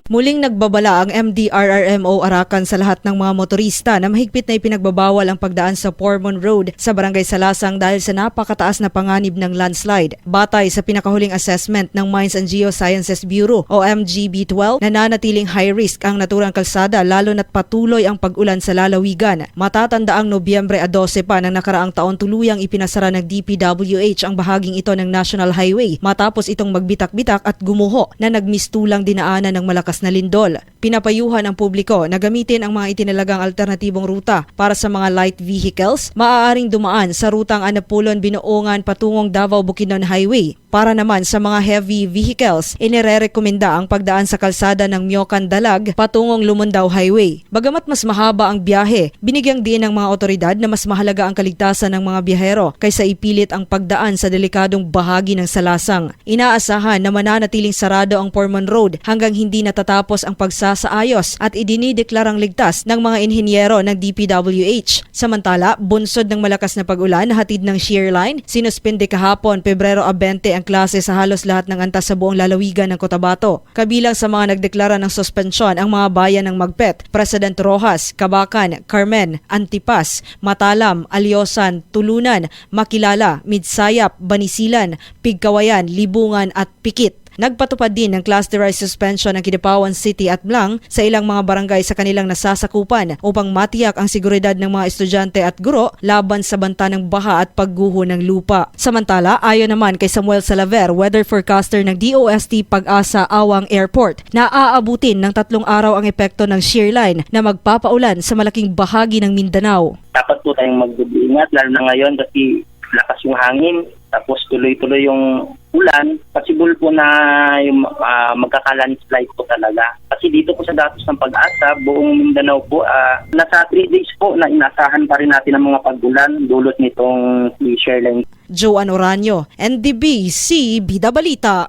Muling nagbabala ang MDRRMO Arakan sa lahat ng mga motorista na mahigpit na ipinagbabawal ang pagdaan sa Pormon Road sa Barangay Salasang dahil sa napakataas na panganib ng landslide. Batay sa pinakahuling assessment ng Mines and Geosciences Bureau o MGB-12, nananatiling high risk ang naturang kalsada lalo na't patuloy ang pag-ulan sa lalawigan. Matatandaang Nobyembre 12 pa ng nakaraang taon tuluyang ipinasara ng DPWH ang bahaging ito ng National Highway matapos itong magbitak-bitak at gumuho na nagmistulang dinaanan ng malakas na lindol. Pinapayuhan ang publiko na gamitin ang mga itinalagang alternatibong ruta para sa mga light vehicles, maaaring dumaan sa rutang Anapolon-Binoongan patungong Davao-Bukidnon Highway. Para naman sa mga heavy vehicles, inirerekomenda ang pagdaan sa kalsada ng Myocan-Dalag patungong Lumundao Highway. Bagamat mas mahaba ang biyahe, binigyang din ng mga otoridad na mas mahalaga ang kaligtasan ng mga biyahero kaysa ipilit ang pagdaan sa delikadong bahagi ng Salasang. Inaasahan na mananatiling sarado ang Pormon Road hanggang hindi natatapos ang pagsasaayos at idinideklarang ligtas ng mga inhinyero ng DPWH. Samantala, bunsod ng malakas na pag-ulan na hatid ng shear line, sinuspende kahapon Pebrero 20 ang klase sa halos lahat ng antas sa buong lalawigan ng Cotabato. Kabilang sa mga nagdeklara ng suspensyon ang mga bayan ng Magpet, President Rojas, Cabacan, Carmen, Antipas, Matalam, Alyosan, Tulunan, Makilala, Midsayap, Banisilan, Pigkawayan, Libungan at Pikit. Nagpatupad din ng class D rise suspension ng Kidapawan City at Blang sa ilang mga barangay sa kanilang nasasakupan upang matiyak ang seguridad ng mga estudyante at guro laban sa banta ng baha at pagguho ng lupa. Samantala, ayon naman kay Samuel Salaver, weather forecaster ng DOST Pag-asa Awang Airport, na aabutin ng 3 araw ang epekto ng shear line na magpapaulan sa malaking bahagi ng Mindanao. Dapat po tayong mag-ingat lalo na ngayon kasi lakas yung hangin, tapos tuloy-tuloy yung ulan, possible po na yung magkaka-landslide po talaga. Kasi dito po sa datos ng Pag-asa, buong Mindanao po, nasa 3 days po na inasahan pa rin natin ang mga pag-ulan dulot nitong shear line. Joan Oranio, NDBC Bida Balita.